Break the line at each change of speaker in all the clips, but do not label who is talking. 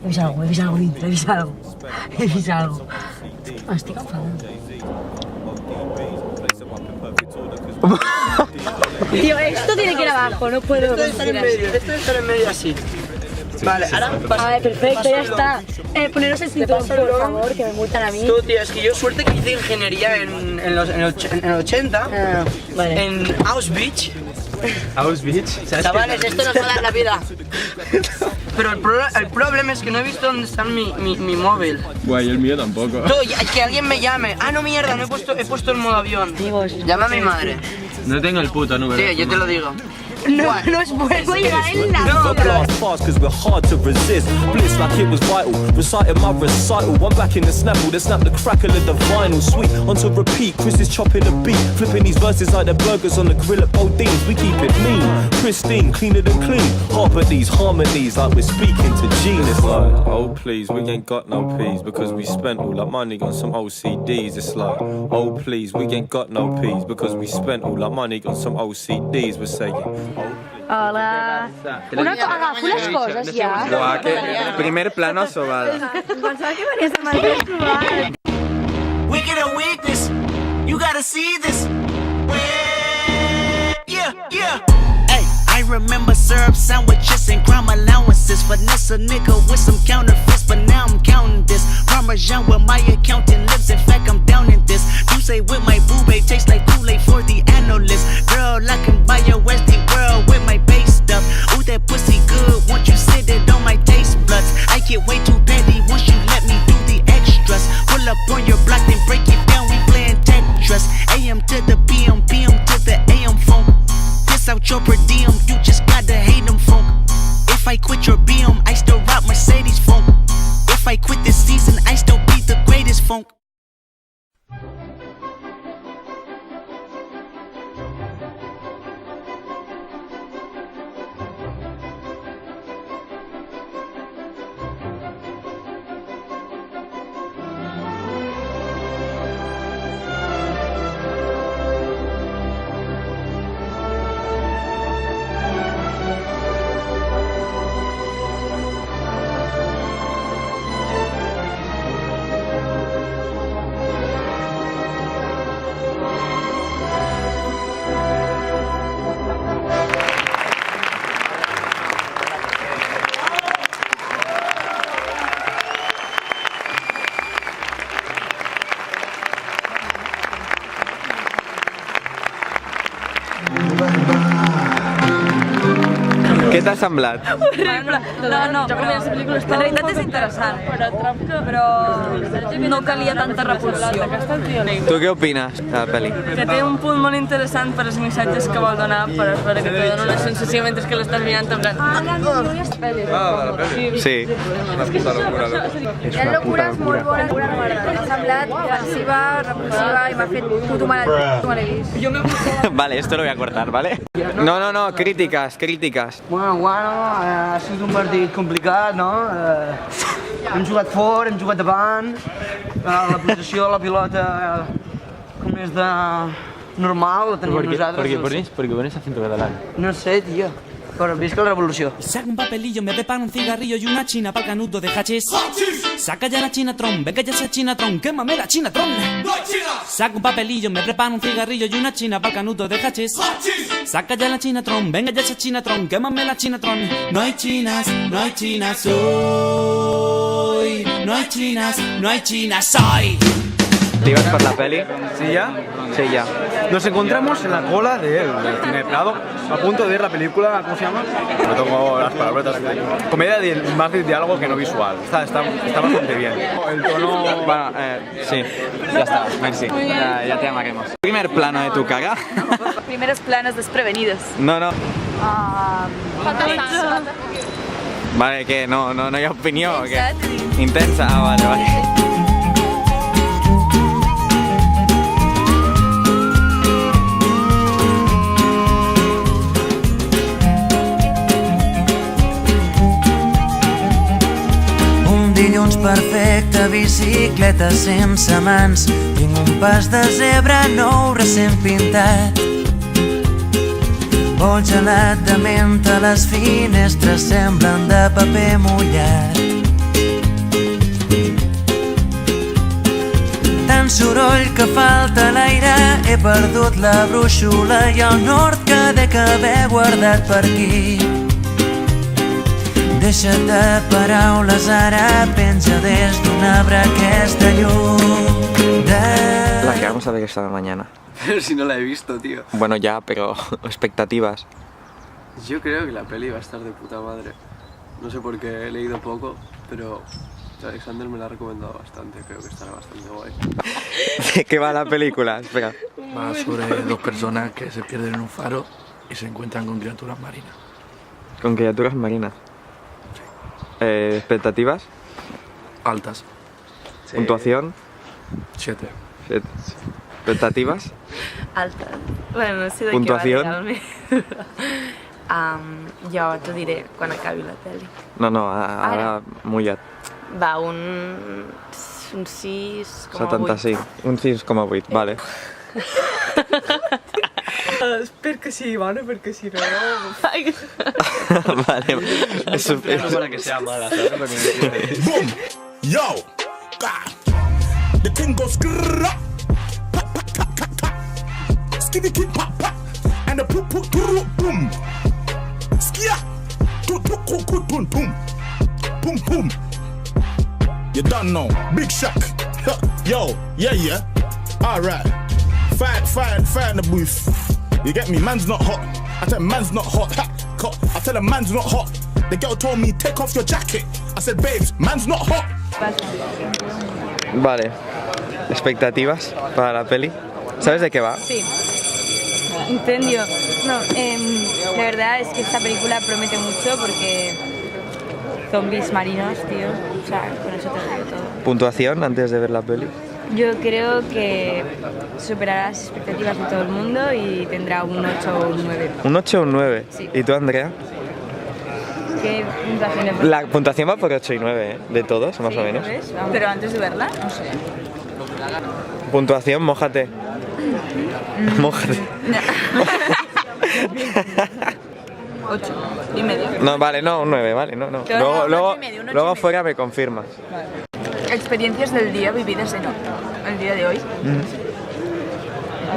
He vist algo dintre, he vist algo. Estic enfadant. Tío, esto tiene que ir abajo, no puedo.
Esto de estar en medio así. Vale, ahora pasa.
A ver, perfecto, ya está. Poneros el cinturón, por favor, que me multan a mí.
Tú, tío, es que yo suerte que hice ingeniería en el 80,
Vale.
en Auschwitz.
Auschwitz.
Chavales, esto nos va a dar la vida. Pero el problema es que no he visto dónde está mi móvil.
Guay, el mío tampoco.
Tú, que alguien me llame. Ah, no, mierda, no he puesto el modo avión. Llama a mi madre.
No tengo el puto número.
Sí, yo te lo digo.
No es bueno llegar en la
I blast fast cause we're hard to resist. Blitz like it was vital. Recited my recital. One back in the snapple, the snap the crackle of the vinyl. Sweet onto repeat. Chris is chopping the beat. Flipping these verses like they're burgers on the grill at Bodines. We keep it mean, pristine, cleaner than clean. Harp at these harmonies like we're speaking to Gene. It's like, oh please, we ain't got no peas because we spent all that money on some OCDs. It's like, oh please, we ain't got no peas because we spent all that money on some OCDs. We're saying.
Hola. Agafo les coses ja.
Buah, que primer plano sobada.
Pensava que venies de Madrid trobant.
Wicked or weakness, you gotta see this. Yeah. Hey, I remember syrup sandwiches and crime allowances. Finesse a nigga with some counterfeits, but now I'm counting this. Parmesan where my accountant lives, in fact I'm down in this. You say with my boo babe, tastes like Kool-Aid for the analyst. Girl, I can buy your Westie world with my base stuff. Ooh, that pussy good, once you sit it on my taste buds. I get way too petty once you let me do the extras. Pull up on your block, then break it down, we playing Tetris. AM to the PM, PM to the AM phone. Piss out your per diem, you just gotta hate them funk. If I quit your BM, I still rock Mercedes funk. If I quit this season, I still be the greatest funk.
Què t'ha semblat?
Horrible. No, però en realitat és interessant, però no calia tanta repulsió.
Tu què opines de la pel·li?
Que té un punt molt interessant per als missatges que vol donar, però és vera que te dona una sensació mentre que l'estàs mirant en plan...
Sí.
La locura és molt bona, m'ha semblat ofensiva, repulsiva i m'ha fet puto mal al no l'he vist.
Vale, esto lo voy a cortar, ¿vale? No, críticas.
Bueno, ha sigut un partit complicat, no? Hem jugat fort, hem jugat davant, la possessió de la pilota com és de normal, la tenim nosaltres.
¿Por qué pones acento catalán?
No sé, tío, però visca la revolució.
Saca un papelillo, me preparo un cigarrillo y una china pa'l canuto de hachís. Saca ya la Chinatron, venga ya esa Chinatron, quémame la Chinatron. ¡No hay chinas! Saca un papelillo, me preparo un cigarrillo y una china pa'l canuto de hachís. Saca ya la Chinatron, venga ya esa Chinatron, quémame la Chinatron. No hay chinas hoy. No hay chinas hoy.
¿Te ibas por la peli?
¿Sí ya?
Sí, ya.
Nos encontramos en la cola del Cine Prado, a punto de ver la película, ¿cómo se llama? No tengo las palabras. Comedia más de diálogo que no visual. Está bastante bien. El tono...
Bueno, sí, ya está, merci. Ya te amaremos. Primer plano de tu cara.
Primeros planos desprevenidos.
No. Vale, que no hay opinión. Intensa, vale.
Dilluns perfecte, bicicleta sense mans. Tinc un pas de zebra nou recent pintat. Molt gelat de menta, les finestres semblen de paper mullat. Tant soroll que falta l'aire, he perdut la brúixola i el nord que dec haver guardat per aquí. Deixa't de paraules, ara penja des d'un arbre aquesta llum de...
La que vamos a ver esta mañana.
Pero si no la he visto, tío.
Bueno, ya, pero expectativas.
Yo creo que la peli va a estar de puta madre. No sé por qué he leído poco, pero Alexander me la ha recomendado bastante. Creo que estará bastante guay.
¿De qué va la película? Espera.
Va sobre dos personas que se pierden en un faro y se encuentran con criaturas marinas.
Con criaturas marinas. ¿Expectativas?
Altas.
Sí. ¿Puntuación?
7.
¿Expectativas?
Alta. Bueno, no sé de
¿Puntuación?
què va realment. Jo t'ho diré quan acabi la pel·li.
No, ara mullat.
Va, un 6,8.
75. Un 6,8, vale.
Perquè sí, bueno, perquè si no...
Vale.
Eso para que sea mala, ¿sabes?
Yo! The thing goes grrrr, pop, pop, pop, pop, pop. Skitty kid pop, pop. And the poop, poop, poop, boom. Skia! Toot, toot, toot, toot, boom, boom. Boom, boom. You done know. Big shock. Yo, yeah. Alright. Fire in the booth. You get me? Man's not hot. I tell him man's not hot. I tell him man's not hot. The girl told me, take off your jacket. I said, babes, man's not hot.
Vale. ¿Expectativas para la peli? ¿Sabes de qué va?
Sí. Incendio. No, la verdad es que esta película promete mucho porque zombies marinos, tío. O sea, con eso te digo todo.
¿Puntuación antes de ver la peli?
Yo creo que superará las expectativas de todo el mundo y tendrá un 8 o un 9.
¿Un 8 o un 9?
Sí.
¿Y tú, Andrea?
¿Qué puntuación le pones?
La puntuación va por 8 y 9, ¿eh? De todos, más o menos.
¿Ves? Vamos.
Pero antes de verla, no sé.
Puntuación, mójate. Mójate.
8,5.
No, vale, no, un 9, vale, no. Luego fuera me confirmas.
Experiencias del día vividas en el día de hoy.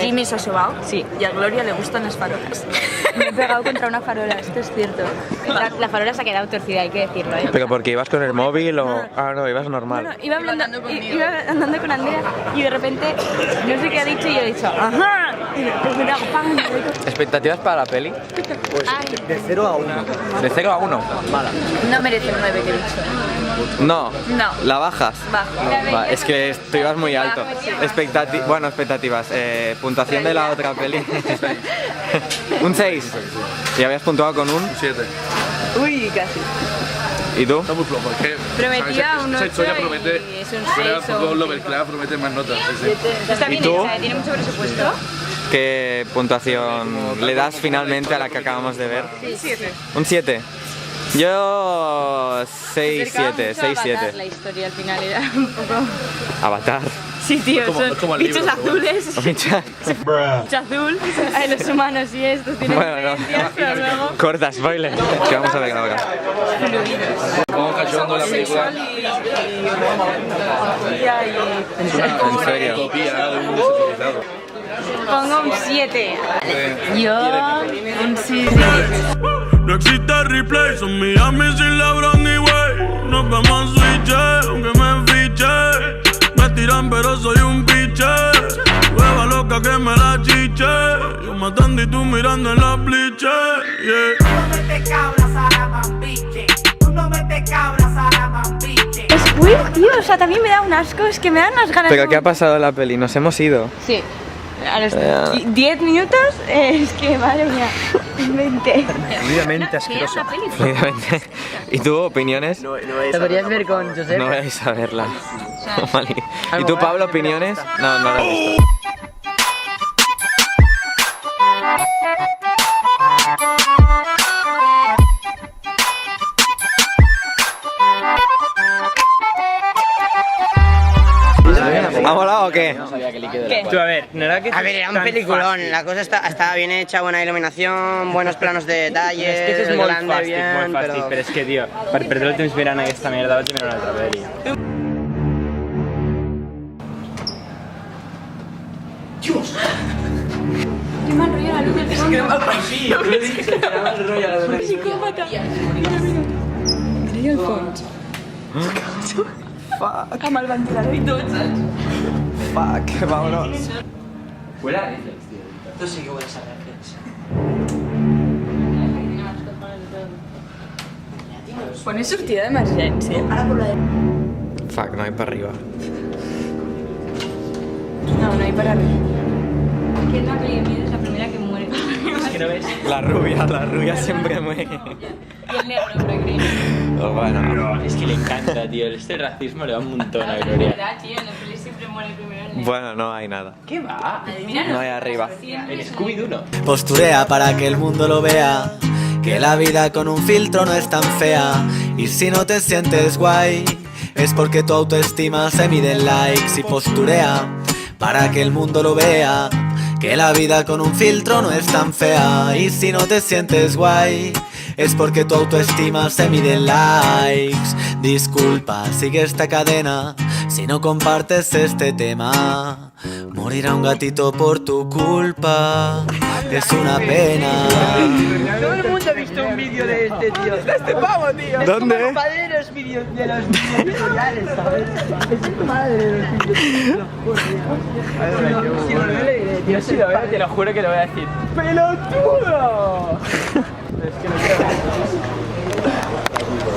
Jimmy se ha sobado. Sí. Y a Gloria le gustan las farolas.
Me he pegado contra una farola, esto es cierto. La farola se ha quedado torcida, hay que decirlo, ¿eh?
¿Pero porque ibas con el móvil o...? Ah, no, ibas normal.
Bueno, iba andando con Andrea y de repente no sé qué ha dicho y yo he dicho ¡ajá! Y de repente hago ¡pam!
¿Expectativas para la peli?
De 0 a 1.
¿De 0 a 1?
Mala.
No merece el 9 que he dicho.
No.
No.
¿La bajas?
Bajo.
Va, es que tú ibas muy alto. Expectativas. Puntuación de la otra peli. Un 6. ¿Y habías puntuado con un?
7.
Uy, casi.
¿Y tú?
Está muy flojo, es que...
Prometía un 8
esa historia promete...
y es un
Fuera
6
un
o
Lovecraft promete más notas. Sí.
Está
¿Y
bien
tú?
hecha, tiene mucho presupuesto.
¿Qué puntuación le das finalmente a la que acabamos de ver?
Un 7.
¿Un 7? Yo 6, 7, 6, 7.
La historia al final era un poco...
Avatar.
Sí, tío,
Es
son
como el libro,
bichos
pero bueno.
azules.
Micha.
Bicho azul. Ay, los humanos y estos tienen
Bueno, no.
diferencias, pero luego...
Corta, spoiler. ¿Qué vamos a ver ahora?
Como cachondo la película.
¿En serio?
Utopía de un mundo civilizado.
Pongo un 7. Yo un 6.
No existe replay, son Miami sin LeBron ni Way. Nos vemos en switch, aunque me fiche. Me tiran pero soy un biche. Hueva loca que me la chiche. Yo matando y tú mirando en la bliche,
Es weird, tío, o sea, también me da un asco, es que me dan unas ganas.
¿Pero qué ha pasado en la peli? ¿Nos hemos ido?
Sí. A los 10 minutos, es que madre mía, 20.
Fluidamente asqueroso.
Fluidamente. ¿Y tú, opiniones?
Deberías ver con Josep.
No vais a verla. Vale. ¿Y tú, Pablo, opiniones? No la he visto. ¿Ha molado o qué?
Tú, a ver, no era que... A ver, era un peliculón, la cosa estaba bien hecha, buena iluminación, buenos planos de detalle,
És que és molt
grande,
fàstic,
bien,
molt fàstic, però és que, tio, per perdre el temps mirant aquesta merda vaig mirar una altra pel·li.
Dios. Qué mal rollo la luz del fondo. Es que no me psicòpata. Mira el fons.
Fuck.
Amb el ventilador i tot, saps?
Fuck, vámonos.
Huele a reflex, tío.
Esto sí que huele a reflex.
Pones sortida d'emergència. Ara por la de...
Fuck, no hay para arriba.
No, no hay para arriba. Que es la peli de miedo, es la primera que muere.
Es que no ves.
La rubia siempre muere.
Y el negro, pero creo.
Oh, bueno.
Es que le encanta, tío. Este racismo le va un montón a Gloria.
verdad, tío, en la peli siempre muere primero el negro.
Bueno, no hay nada.
¿Qué va?
No hay arriba.
El Scooby-Doo no.
Posturea para que el mundo lo vea, que la vida con un filtro no es tan fea. Y si no te sientes guay, es porque tu autoestima se mide en likes. Y posturea para que el mundo lo vea, que la vida con un filtro no es tan fea. Y si no te sientes guay, es porque tu autoestima se mide en likes. Disculpa, sigue esta cadena si no compartes este tema. Morirá un gatito por tu culpa, es una pena.
Todo el mundo ha visto un vídeo de este tío. De este pavo, tío.
¿Dónde?
Es como el padre de los vídeos tutoriales, ¿sabes? Es el padre de los vídeos. Si lo veo le diré, tío.
Si lo veo, te lo juro que lo voy a decir. ¡Pelotudo! Es que no quiero.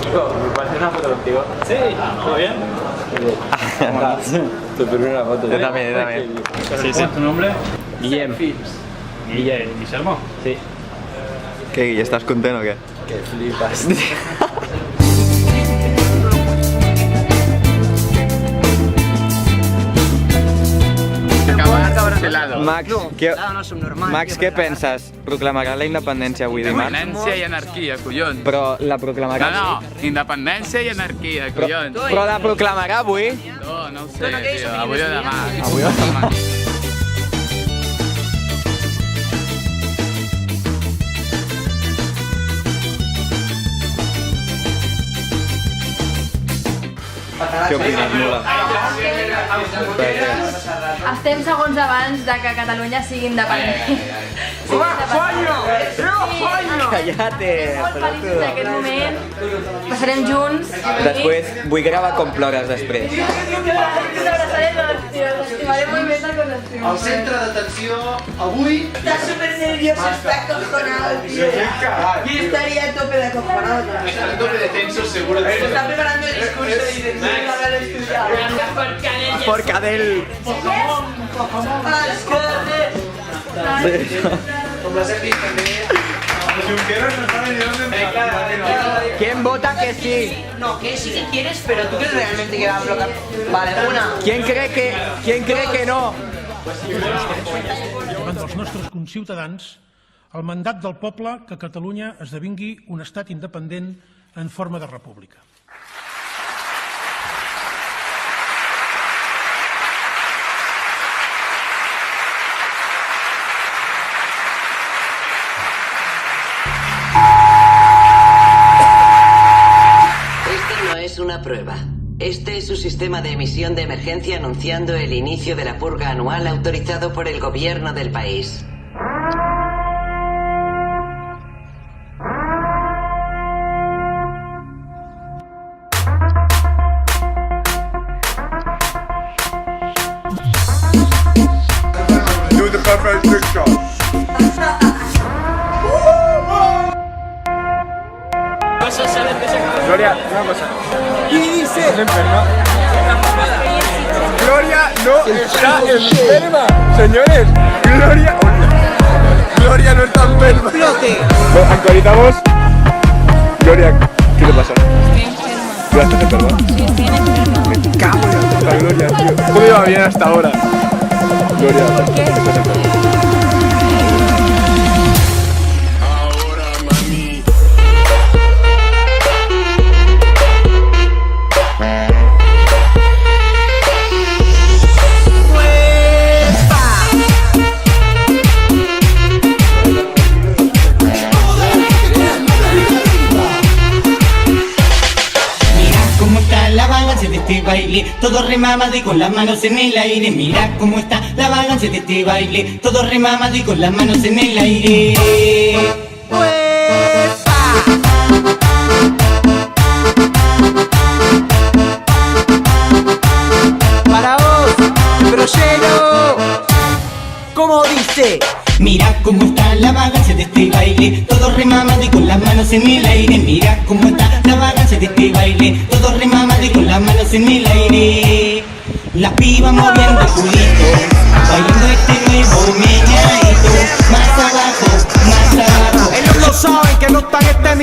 Chico, ¿me puedes hacer una foto contigo? Sí, ¿todo bien?
Tu primera foto. Yo también.
Sí, sí. ¿Tu nombre? Guillem. Guillem. ¿Guillermo? Sí.
¿Qué, Guille? ¿Estás contento o qué?
Que flipas.
Max, què penses? Proclamarà la independència avui dimarts?
Independència i anarquia, collons.
Però la proclamarà...
No, independència i anarquia, collons.
Però la proclamarà avui?
No ho sé, tio. Avui o demà. Avui o demà.
Què opines, Nula?
Estem segons abans de que Catalunya sigui independent.
Cállate!
Molt feliços d'aquest moment. Passarem junts.
Després vull gravar com plores després.
Us abraçaré tots, tio. Us estimaré molt més del que us estimo.
El centre d'atenció avui...
Está súper nervioso, está acojonado, tío. Yo estaría a tope de acojonado.
Está a tope de tenso, seguro.
Está preparando el discurso y dice, no me habrá estudiado.
Por Cadell. ¿Quién vota que sí?
No, que sí que quieres, pero tú crees realmente que va a bloquear. Vale, una.
¿Quién cree que no?
Davant dels nostres conciutadans, el mandat del poble que Catalunya esdevingui un estat independent en forma de república.
Este no es una prueba. Este es su sistema de emisión de emergencia anunciando el inicio de la purga anual autorizado por el gobierno del país.
Do the perfect picture.
Gloria, una cosa. ¿Qué dice? ¿Estás enferma? Gloria no está enferma. Señores, Gloria no está enferma. Bueno, actualizamos. Gloria, ¿qué te pasa?
Estoy enferma.
¿Estás enferma?
Sí, estoy enferma.
Me cago en la puta, Gloria, tío. ¿Cómo iba bien hasta ahora? Gloria,
¿por qué?
estás enferma.
este baile. Todo remamado y con las manos en el aire. Mira cómo está la vagancia de este baile. Todo remamado y con las manos en el aire.
Para vos, pero lleno. ¿Cómo dice?
Mira cómo está la vagancia de este baile. Todo remamado y con las manos en el aire. Mira cómo está la vagancia de este baile. Todo remamado y con las manos en el aire. Las pibas moviendo el culito, bailando este nuevo meneadito. Más abajo, más abajo.
Ellos no saben que no están este